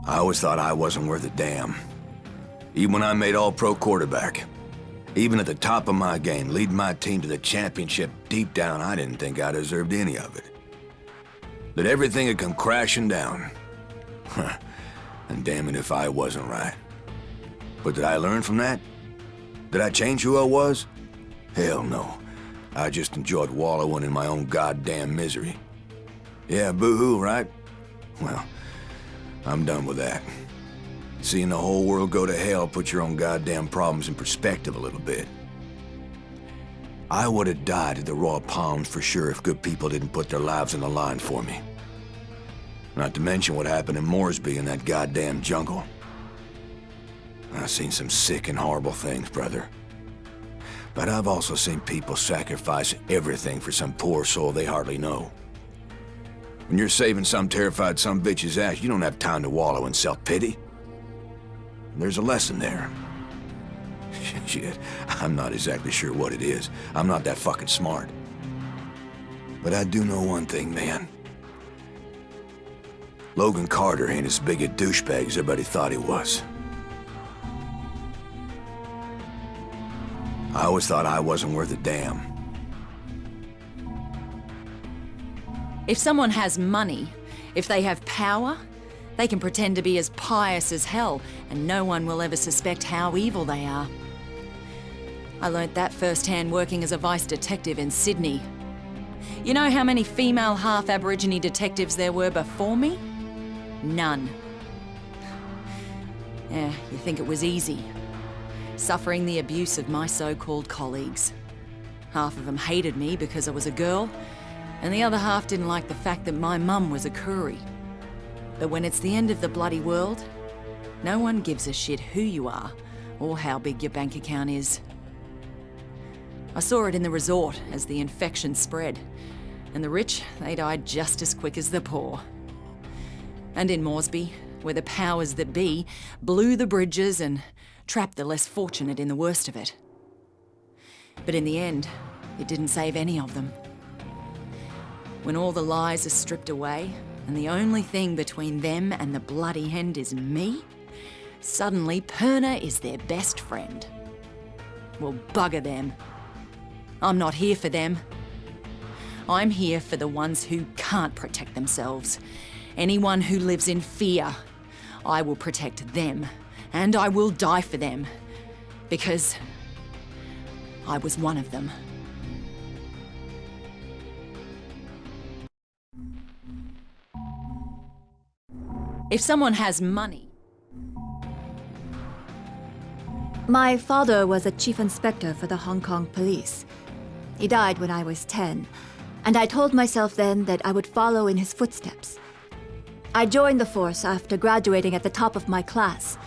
I always thought I wasn't worth a damn. Even when I made all-pro quarterback. Even at the top of my game, leading my team to the championship, deep down I didn't think I deserved any of it. That everything had come crashing down. And damn it if I wasn't right. But did I learn from that? Did I change who I was? Hell no. I just enjoyed wallowing in my own goddamn misery. Yeah, boo-hoo, right? Well, I'm done with that. Seeing the whole world go to hell puts your own goddamn problems in perspective a little bit. I would have died at the Royal Palms for sure if good people didn't put their lives on the line for me. Not to mention what happened in Moresby in that goddamn jungle. I've seen some sick and horrible things, brother. But I've also seen people sacrifice everything for some poor soul they hardly know. When you're saving some terrified bitch's ass, you don't have time to wallow in self-pity. There's a lesson there. Shit, I'm not exactly sure what it is. I'm not that fucking smart. But I do know one thing, man. Logan Carter ain't as big a douchebag as everybody thought he was. I always thought I wasn't worth a damn. If someone has money, if they have power, they can pretend to be as pious as hell, and no one will ever suspect how evil they are. I learnt that firsthand working as a vice detective in Sydney. You know how many female half-Aborigine detectives there were before me? None. Yeah, you think it was easy. Suffering the abuse of my so-called colleagues. Half of them hated me because I was a girl, and the other half didn't like the fact that my mum was a Koori. But when it's the end of the bloody world, no one gives a shit who you are or how big your bank account is. I saw it in the resort as the infection spread, and the rich, they died just as quick as the poor. And in Moresby, where the powers that be blew the bridges and trapped the less fortunate in the worst of it. But in the end, it didn't save any of them. When all the lies are stripped away, and the only thing between them and the bloody end is me, suddenly Perna is their best friend. Well, bugger them. I'm not here for them. I'm here for the ones who can't protect themselves. Anyone who lives in fear. I will protect them, and I will die for them. Because I was one of them. If someone has money... My father was a chief inspector for the Hong Kong police. He died when I was 10, and I told myself then that I would follow in his footsteps. I joined the force after graduating at the top of my class,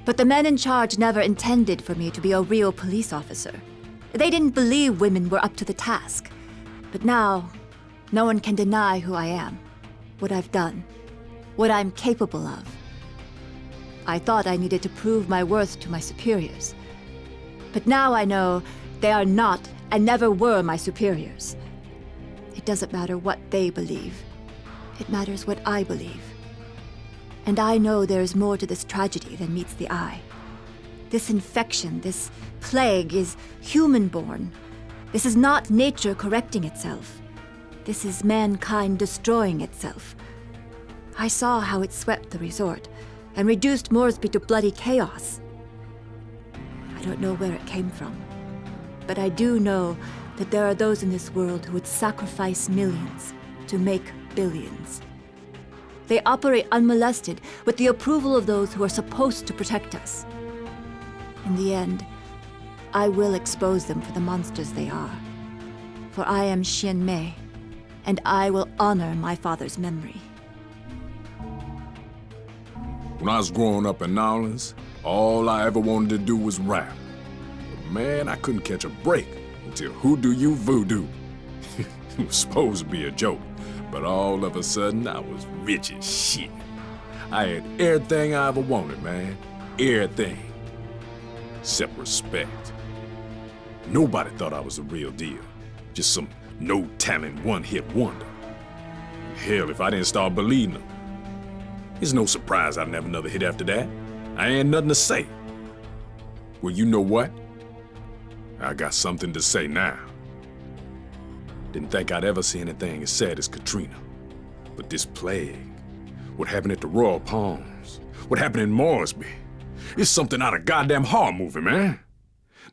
but the men in charge never intended for me to be a real police officer. They didn't believe women were up to the task. But now, no one can deny who I am, what I've done, what I'm capable of. I thought I needed to prove my worth to my superiors. But now I know they are not and never were my superiors. It doesn't matter what they believe. It matters what I believe. And I know there is more to this tragedy than meets the eye. This infection, this plague is human-born. This is not nature correcting itself. This is mankind destroying itself. I saw how it swept the resort and reduced Moresby to bloody chaos. I don't know where it came from, but I do know that there are those in this world who would sacrifice millions to make billions. They operate unmolested with the approval of those who are supposed to protect us. In the end, I will expose them for the monsters they are. For I am Xian Mei, and I will honor my father's memory. When I was growing up in New Orleans, all I ever wanted to do was rap. But man, I couldn't catch a break until Hoodoo You Voodoo. It was supposed to be a joke, but all of a sudden I was rich as shit. I had everything I ever wanted, man. Everything. Except respect. Nobody thought I was the real deal. Just some no-talent one-hit wonder. Hell, if I didn't start believing them. It's no surprise I didn't have another hit after that. I ain't nothing to say. Well, you know what? I got something to say now. Didn't think I'd ever see anything as sad as Katrina. But this plague, what happened at the Royal Palms, what happened in Moresby, it's something out of goddamn horror movie, man.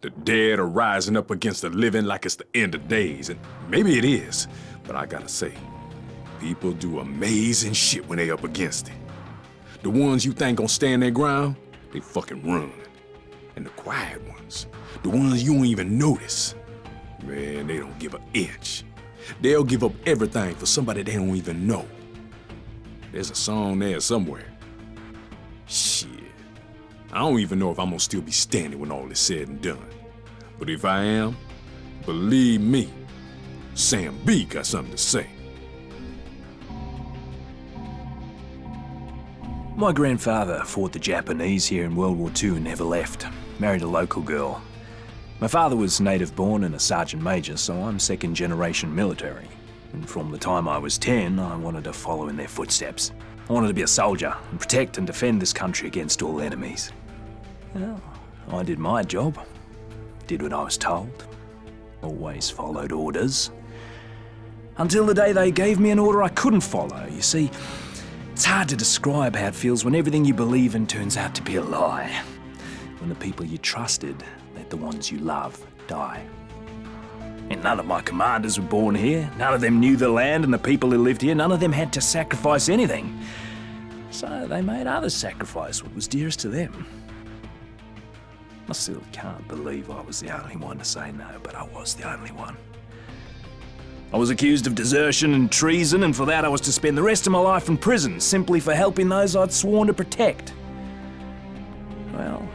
The dead are rising up against the living like it's the end of days, and maybe it is, but I gotta say, people do amazing shit when they up against it. The ones you think gon' stand their ground, they fucking run. And the quiet ones, the ones you don't even notice, man, they don't give an inch. They'll give up everything for somebody they don't even know. There's a song there somewhere. Shit. I don't even know if I'm gonna still be standing when all is said and done. But if I am, believe me, Sam B got something to say. My grandfather fought the Japanese here in World War II and never left. Married a local girl. My father was native born and a sergeant major, so I'm second generation military. And from the time I was 10, I wanted to follow in their footsteps. I wanted to be a soldier and protect and defend this country against all enemies. Well, I did my job. Did what I was told. Always followed orders. Until the day they gave me an order I couldn't follow. You see, it's hard to describe how it feels when everything you believe in turns out to be a lie. When the people you trusted let the ones you love die. And none of my commanders were born here. None of them knew the land and the people who lived here. None of them had to sacrifice anything. So they made others sacrifice what was dearest to them. I still can't believe I was the only one to say no, but I was the only one. I was accused of desertion and treason, and for that I was to spend the rest of my life in prison, simply for helping those I'd sworn to protect. Well,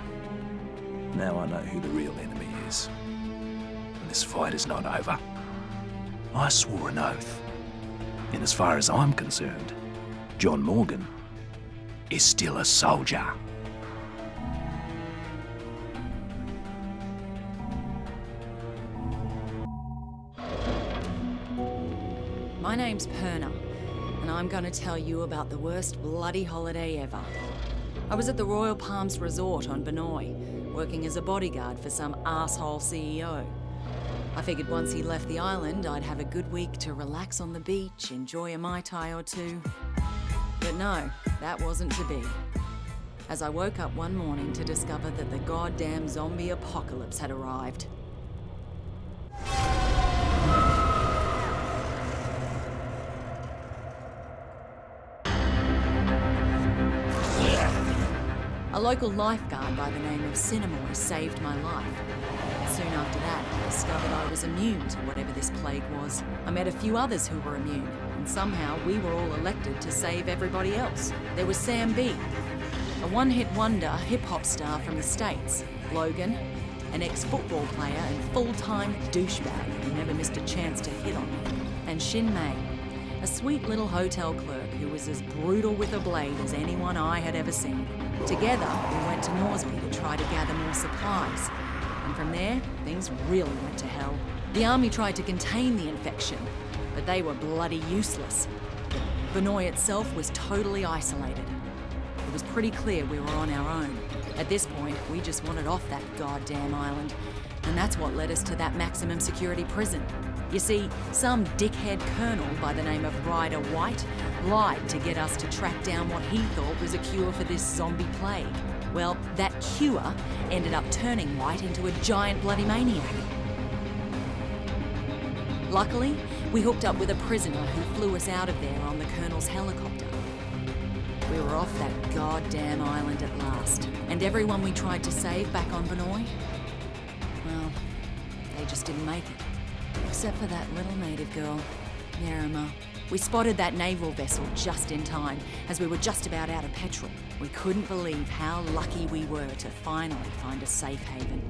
now I know who the real enemy is. And this fight is not over. I swore an oath. And as far as I'm concerned, John Morgan is still a soldier. My name's Perna, and I'm gonna tell you about the worst bloody holiday ever. I was at the Royal Palms Resort on Banoi, working as a bodyguard for some asshole CEO. I figured once he left the island, I'd have a good week to relax on the beach, enjoy a Mai Tai or two. But no, that wasn't to be. As I woke up one morning to discover that the goddamn zombie apocalypse had arrived. A local lifeguard by the name of Cinnamore saved my life. Soon after that, I discovered I was immune to whatever this plague was. I met a few others who were immune, and somehow we were all elected to save everybody else. There was Sam B, a one-hit wonder hip-hop star from the States, Logan, an ex-football player and full-time douchebag who never missed a chance to hit on me, and Shin Mei, a sweet little hotel clerk who was as brutal with a blade as anyone I had ever seen. Together, we went to Moresby to try to gather more supplies. And from there, things really went to hell. The army tried to contain the infection, but they were bloody useless. Banoi itself was totally isolated. It was pretty clear we were on our own. At this point, we just wanted off that goddamn island. And that's what led us to that maximum security prison. You see, some dickhead colonel by the name of Ryder White lied to get us to track down what he thought was a cure for this zombie plague. Well, that cure ended up turning White into a giant bloody maniac. Luckily, we hooked up with a prisoner who flew us out of there on the colonel's helicopter. We were off that goddamn island at last. And everyone we tried to save back on Banoi, well, they just didn't make it. Except for that little native girl, Nerima. We spotted that naval vessel just in time, as we were just about out of petrol. We couldn't believe how lucky we were to finally find a safe haven.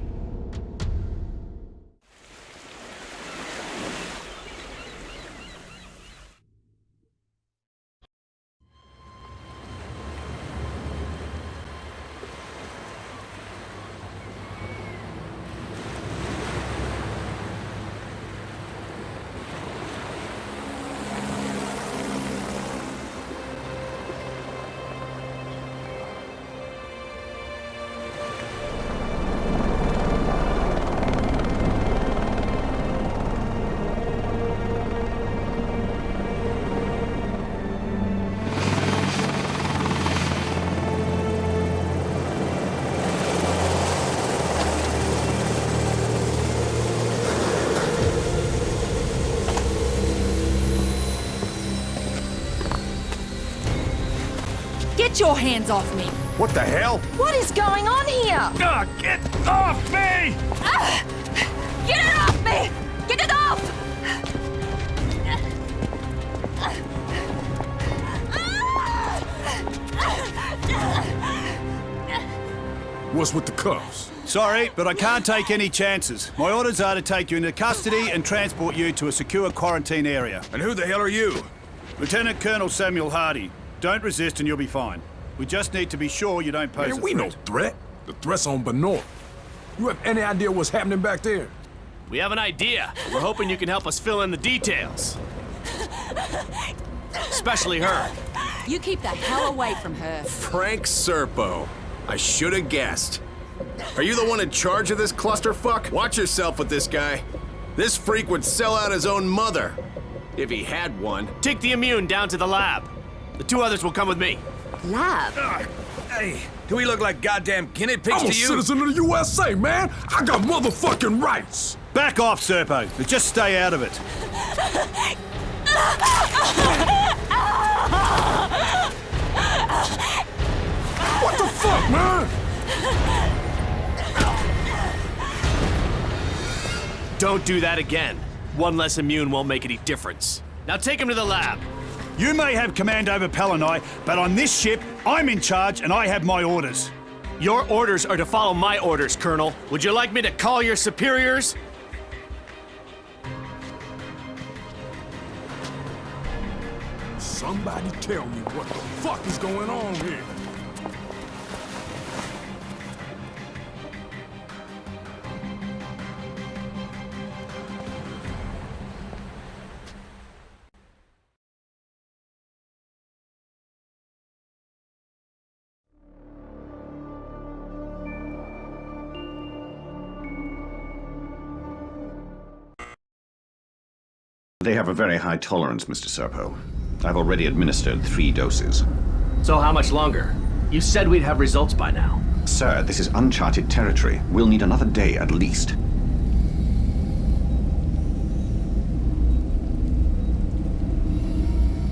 Get your hands off me! What the hell? What is going on here? Get off me! Get it off me! Get it off! What's with the cuffs? Sorry, but I can't take any chances. My orders are to take you into custody and transport you to a secure quarantine area. And who the hell are you? Lieutenant Colonel Samuel Hardy. Don't resist and you'll be fine. We just need to be sure you don't pose a Man, we threat. no threat. The threat's on Banoi. You have any idea what's happening back there? We have an idea. We're hoping you can help us fill in the details. Especially her. You keep the hell away from her. Frank Serpo. I should have guessed. Are you the one in charge of this clusterfuck? Watch yourself with this guy. This freak would sell out his own mother. If he had one. Take the immune down to the lab. The 2 others will come with me. Lab? Hey, do we look like goddamn guinea pigs I'm a to you? citizen of the USA, man. I got motherfucking rights. Back off, Serpo, but just stay out of it. What the fuck, man? Don't do that again. 1 less immune won't make any difference. Now take him to the lab. You may have command over Palanai, but on this ship, I'm in charge and I have my orders. Your orders are to follow my orders, Colonel. Would you like me to call your superiors? Somebody tell me what the fuck is going on here. They have a very high tolerance, Mr. Serpo. I've already administered 3 doses. So how much longer? You said we'd have results by now. Sir, this is uncharted territory. We'll need another day at least.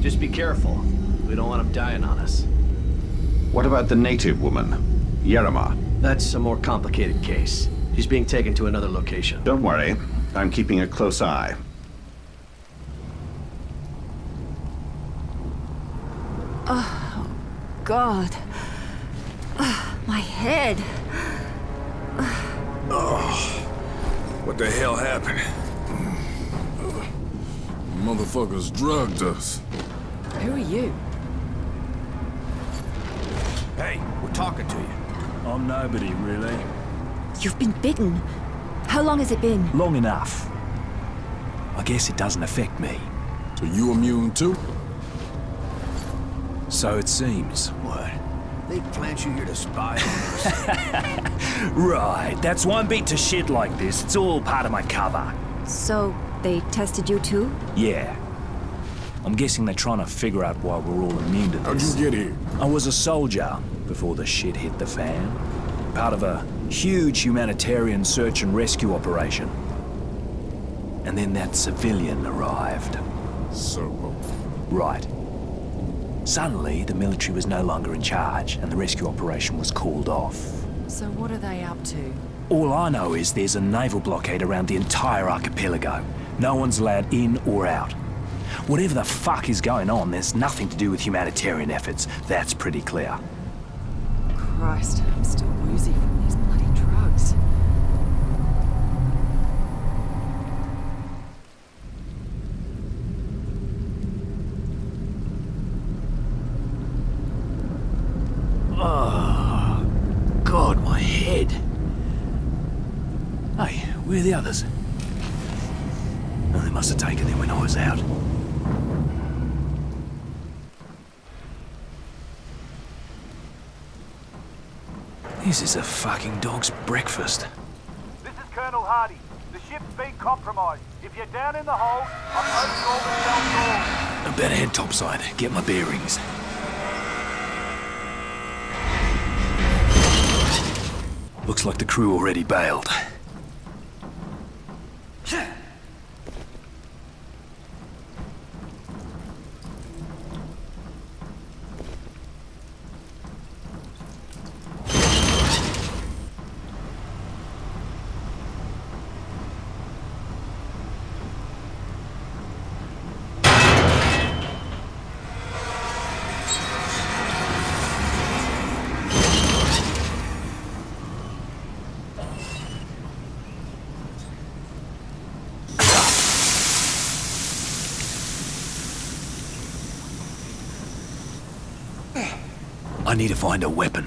Just be careful. We don't want him dying on us. What about the native woman, Yerima? That's a more complicated case. She's being taken to another location. Don't worry. I'm keeping a close eye. God. My head. What the hell happened? Motherfuckers drugged us. Who are you? Hey, we're talking to you. I'm nobody, really. You've been bitten. How long has it been? Long enough. I guess it doesn't affect me. So you immune too? So it seems. What? They plant you here to spy on us? Right, that's why I'm beat to shit like this. It's all part of my cover. So, they tested you too? Yeah. I'm guessing they're trying to figure out why we're all immune to How'd this. you get here? I was a soldier before the shit hit the fan. Part of a huge humanitarian search and rescue operation. And then that civilian arrived. Serpo. Right. Suddenly, the military was no longer in charge, and the rescue operation was called off. So what are they up to? All I know is there's a naval blockade around the entire archipelago. No one's allowed in or out. Whatever the fuck is going on, there's nothing to do with humanitarian efforts. That's pretty clear. Christ, I'm still woozy from these bloody drugs. Oh, God, my head. Hey, where are the others? Oh, they must have taken them when I was out. This is a fucking dog's breakfast. This is Colonel Hardy. The ship's been compromised. If you're down in the hold, I'm opening all the cell doors. I better head topside, get my bearings. Looks like the crew already bailed. I need to find a weapon.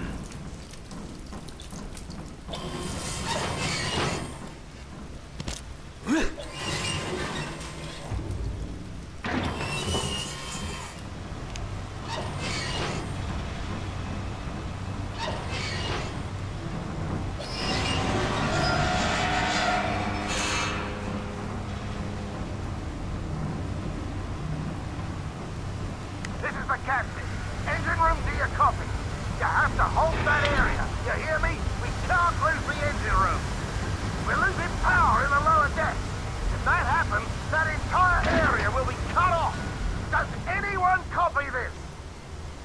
This is the captain. Engine room to your copy. You have to hold that area. You hear me? We can't lose the engine room. We're losing power in the lower deck. If that happens, that entire area will be cut off. Does anyone copy this?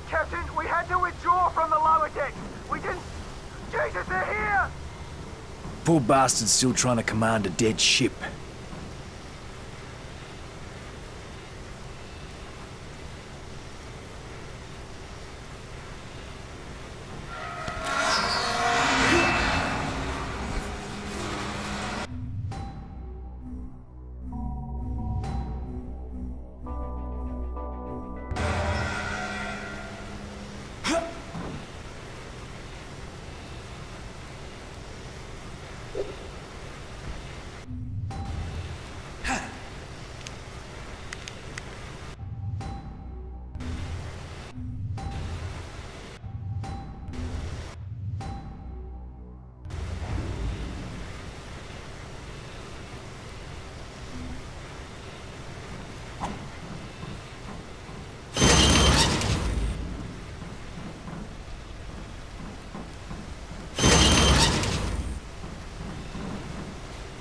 Captain, we had to withdraw from the lower deck. We didn't... Jesus, they're here! Poor bastard's still trying to command a dead ship.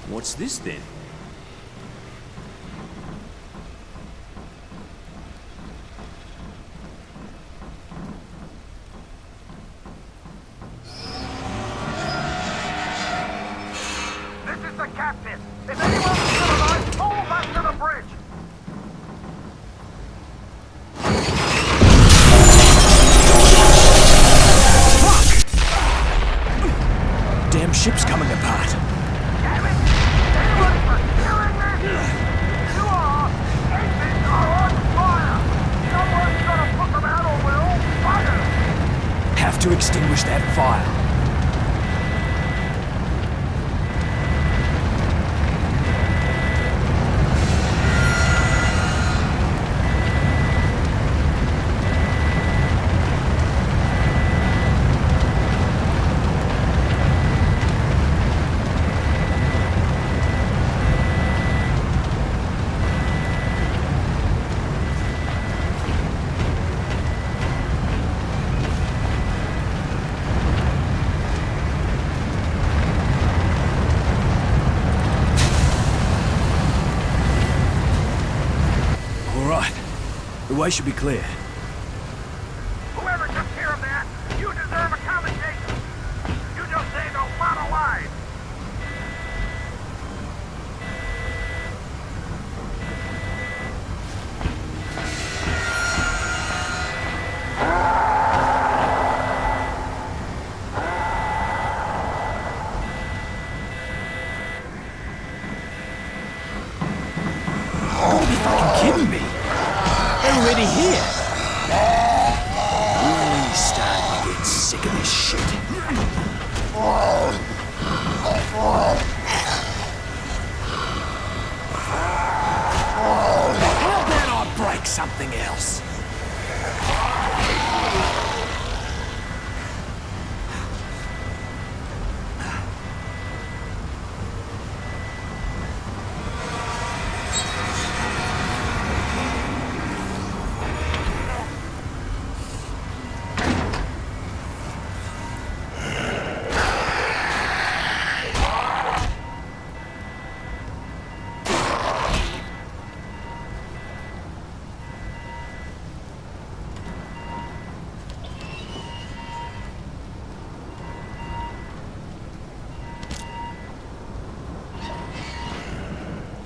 What's this then? This is the captain. If anyone's still alive, pull back to the bridge. Damn ship's coming apart. Damn it! Anyone pursuing this? You are! Engines are on fire! Someone's gotta put them out or we're all fired! Have to extinguish that fire. The way should be clear. Whoever took care of that, you deserve a commendation! You just saved a lot of lives! Are you fucking kidding me? They're already here. Really starting to get sick of this shit. How about I break something else?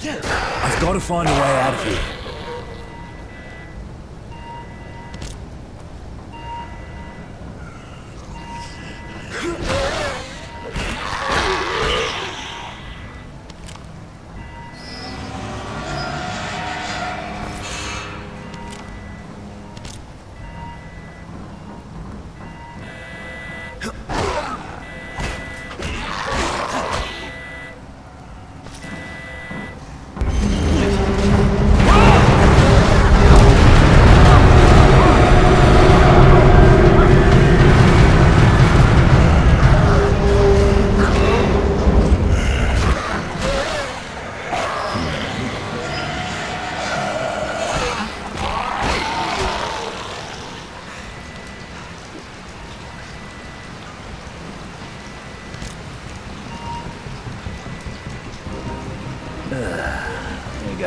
I've got to find a way out of here.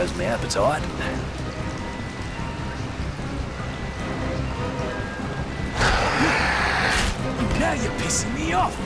goes my appetite. Now you're pissing me off!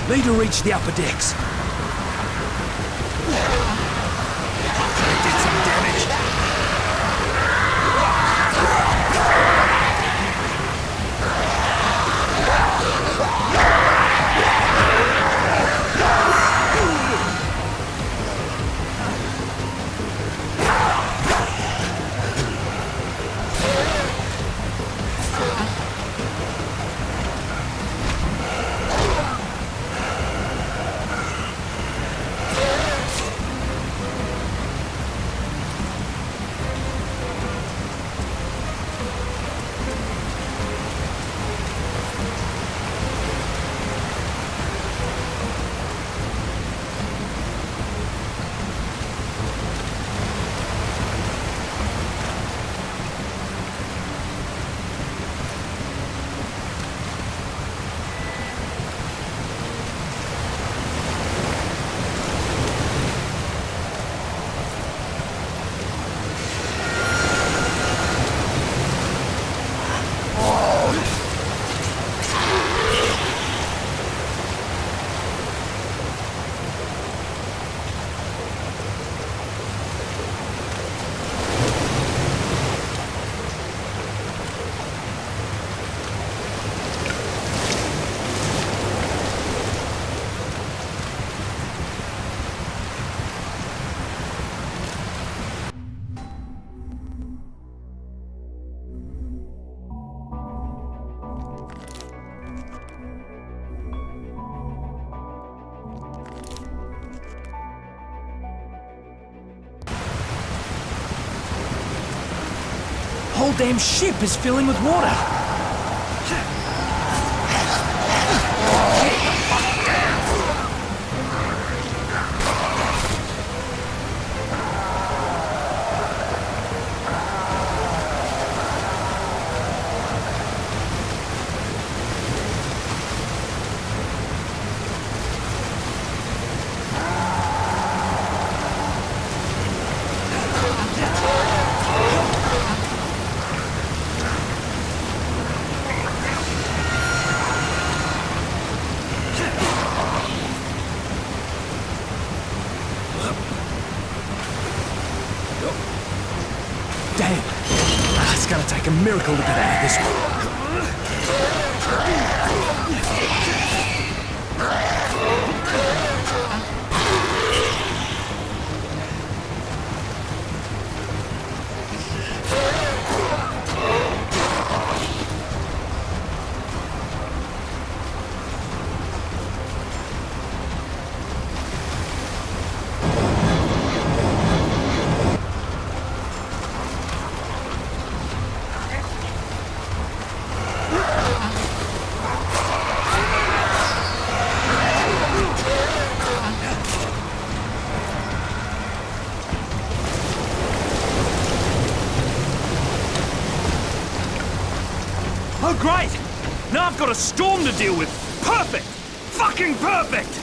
Need to reach the upper decks. Did some damage. Whole damn ship is filling with water. take a miracle to get out of this one. Oh, great! Now I've got a storm to deal with. Perfect! Fucking perfect!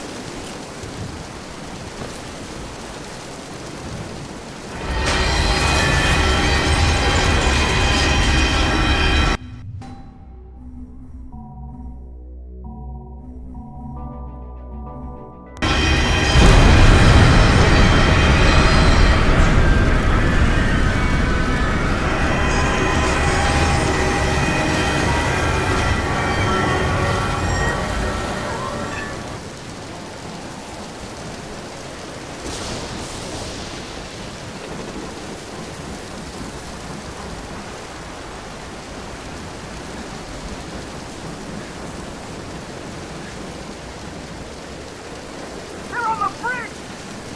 They're on the bridge!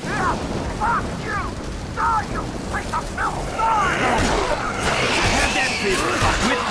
Yeah! Fuck you! Die, you piece of filth! Die! Have that fist, fuckwit!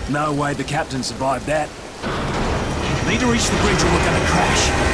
No way the captain survived that. Need to reach the bridge or we're gonna crash.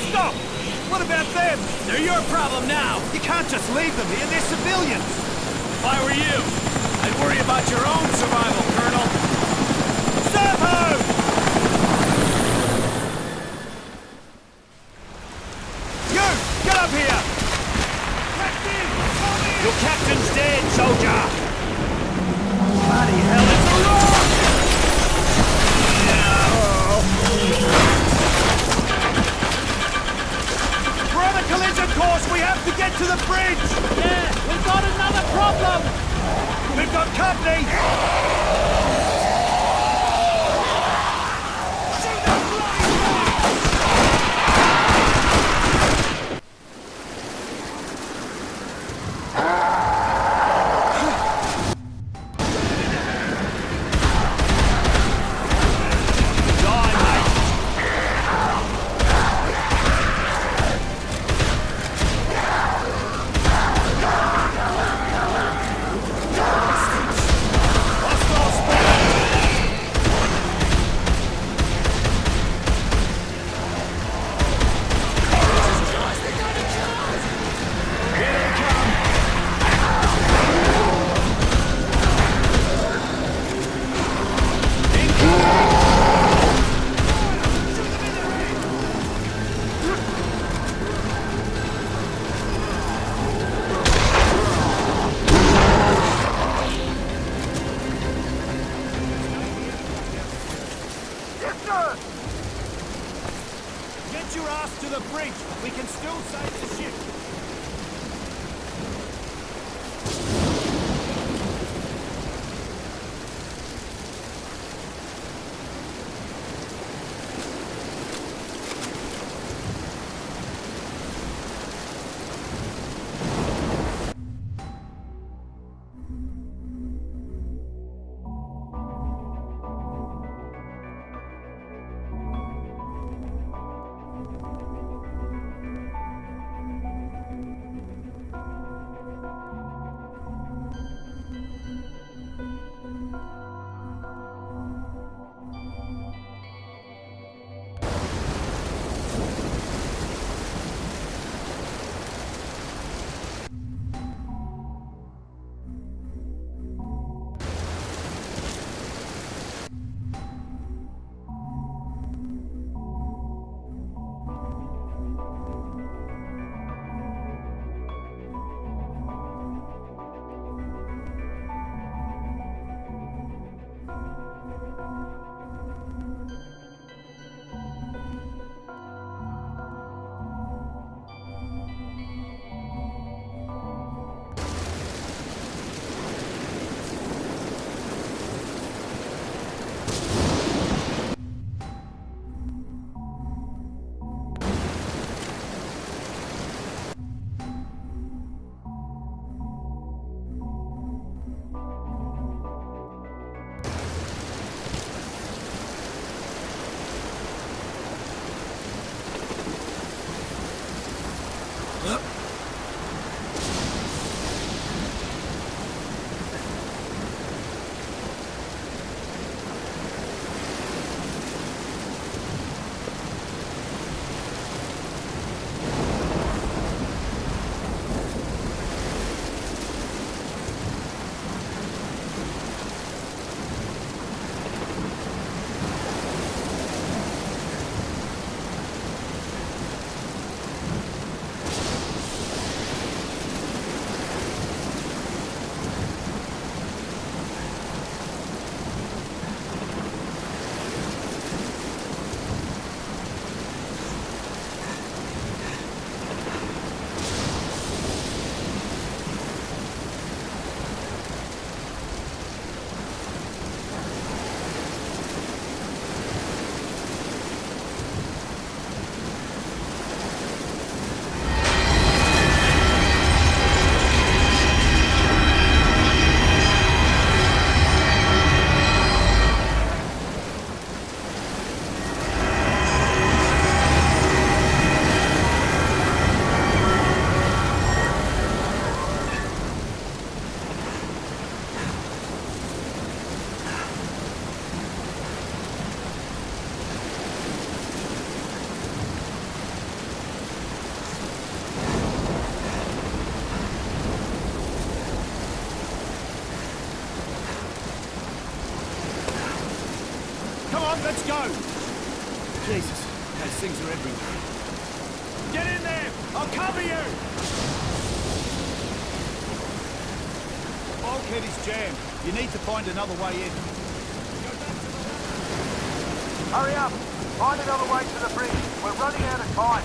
Stop! What about them? They're your problem now. You can't just leave them here. They're civilians. If I were you, I'd worry about your own survival, Colonel. Serpo! You! Get up here! Captain! Your captain's dead, soldier! Bloody hell, it's a rock! We're on a collision course! We have to get to the bridge! Yeah, we've got another problem! We've got company! Shoot that your ass to the bridge! We can still save the ship! Come on, let's go! Jesus, those things are everywhere. Get in there! I'll cover you! Bulkhead is jammed. You need to find another way in. Hurry up! Find another way to the bridge. We're running out of time.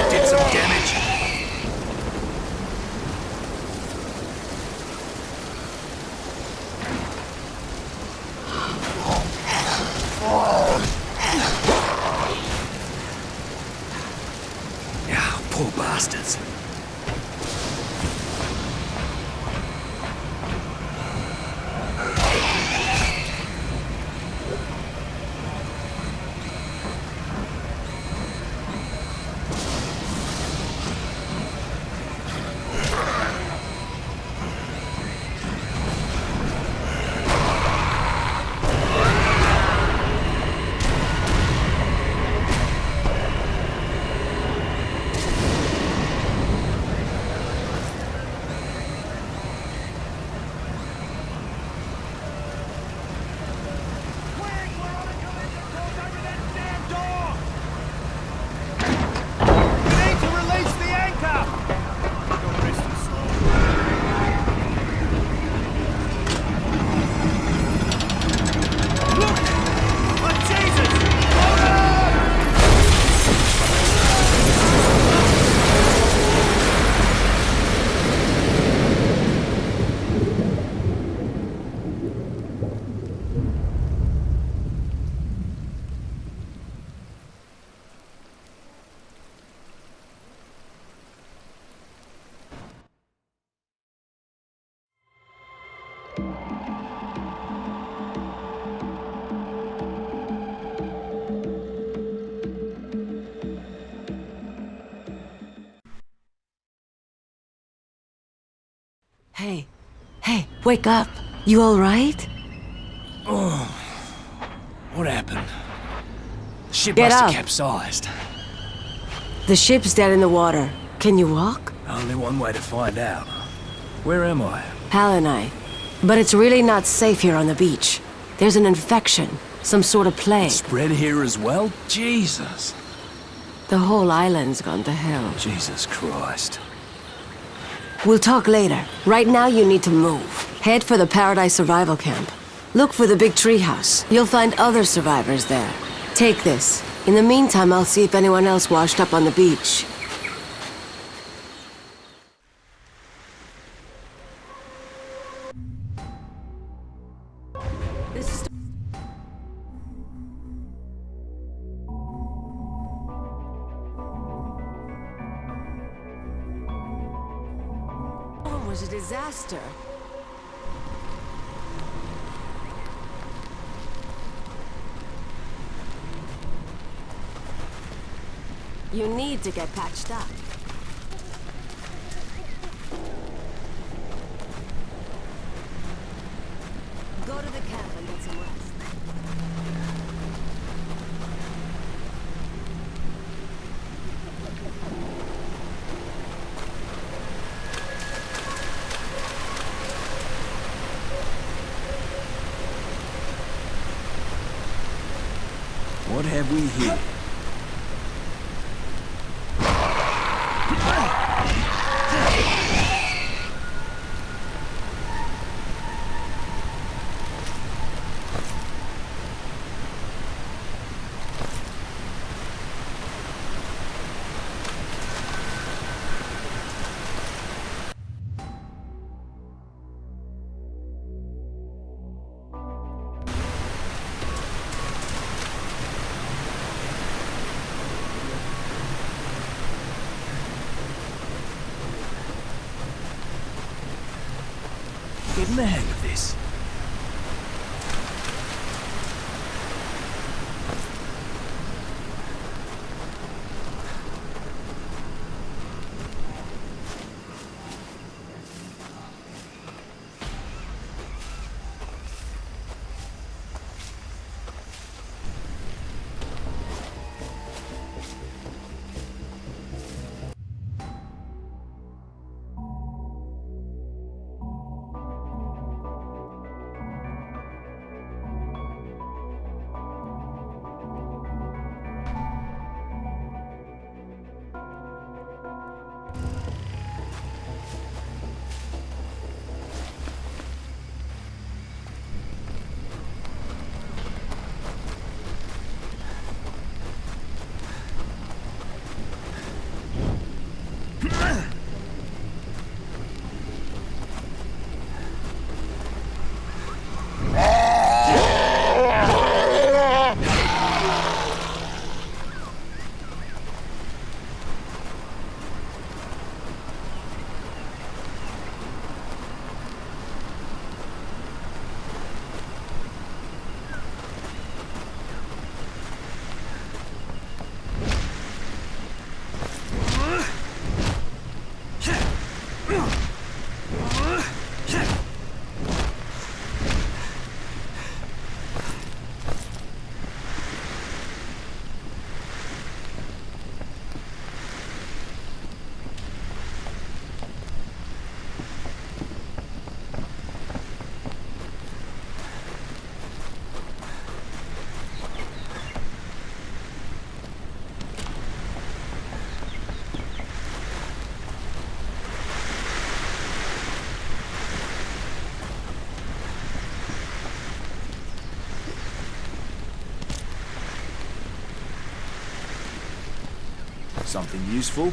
Did some damage. Yeah, poor bastards. Hey, wake up. You all right? Oh, what happened? The ship Get must have up. capsized. The ship's dead in the water. Can you walk? Only one way to find out. Where am I? Palanai. But it's really not safe here on the beach. There's an infection. Some sort of plague. Spread here as well? Jesus. The whole island's gone to hell. Jesus Christ. We'll talk later. Right now you need to move. Head for the Paradise Survival Camp. Look for the big treehouse. You'll find other survivors there. Take this. In the meantime, I'll see if anyone else washed up on the beach. Was a disaster. You need to get patched up. Go to the camp and get some rest. What have we here? Getting the hang of this. Something useful?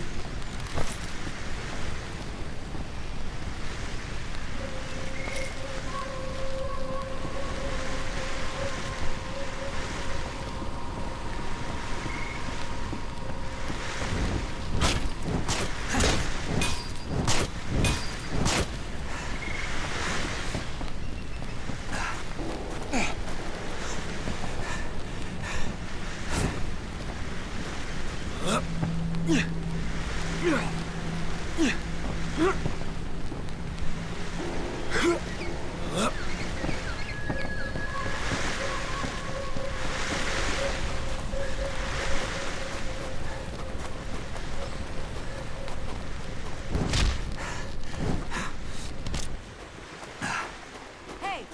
Hey,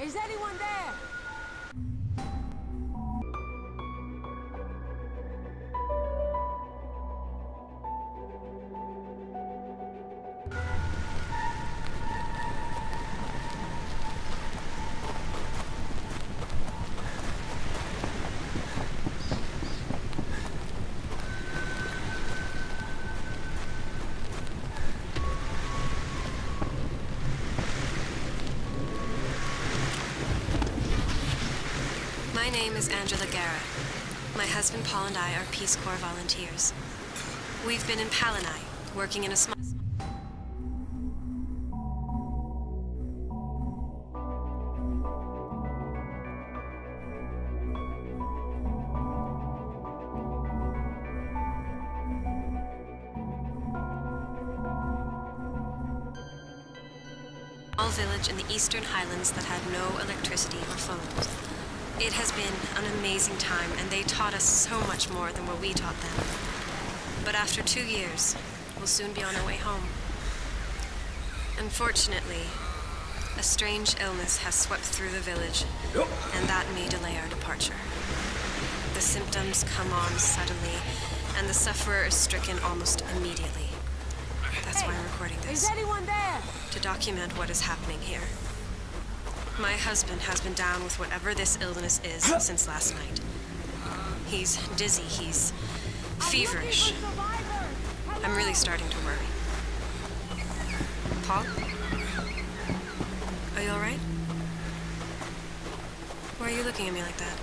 is anyone there? My name is Angela Guerra. My husband Paul and I are Peace Corps volunteers. We've been in Palanai, working in a small... village in the eastern highlands that had no electricity or phones. It has been an amazing time, and they taught us so much more than what we taught them. But after 2 years, we'll soon be on our way home. Unfortunately, a strange illness has swept through the village, and that may delay our departure. The symptoms come on suddenly, and the sufferer is stricken almost immediately. That's why I'm recording this. Is anyone there? To document what is happening here. My husband has been down with whatever this illness is since last night. He's dizzy, he's feverish. I'm really starting to worry. Paul? Are you all right? Why are you looking at me like that?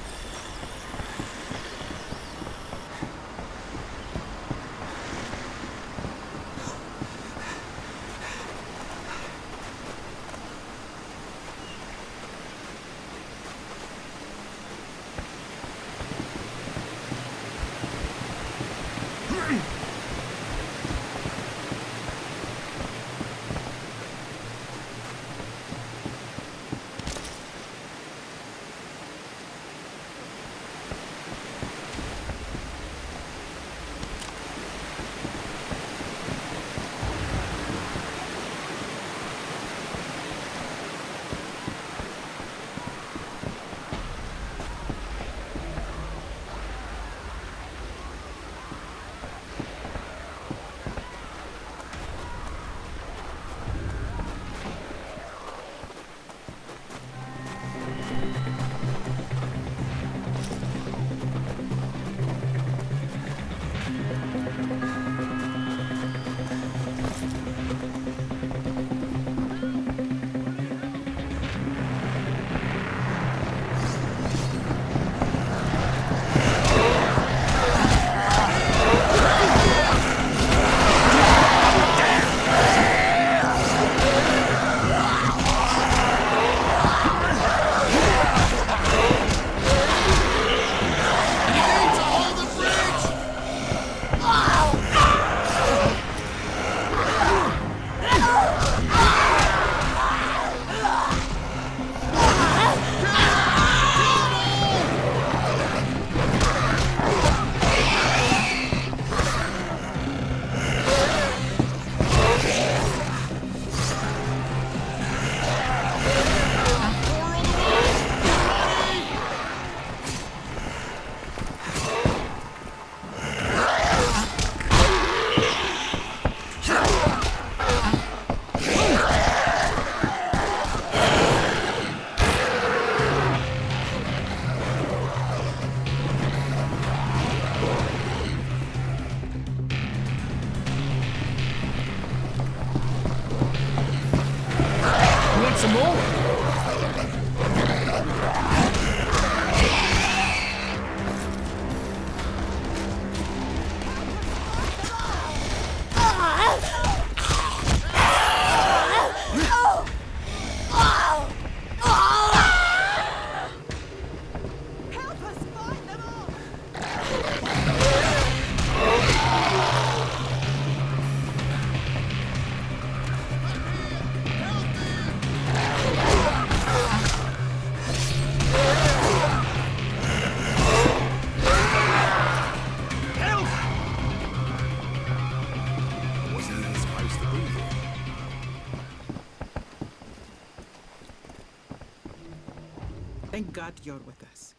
Thank God you're with us.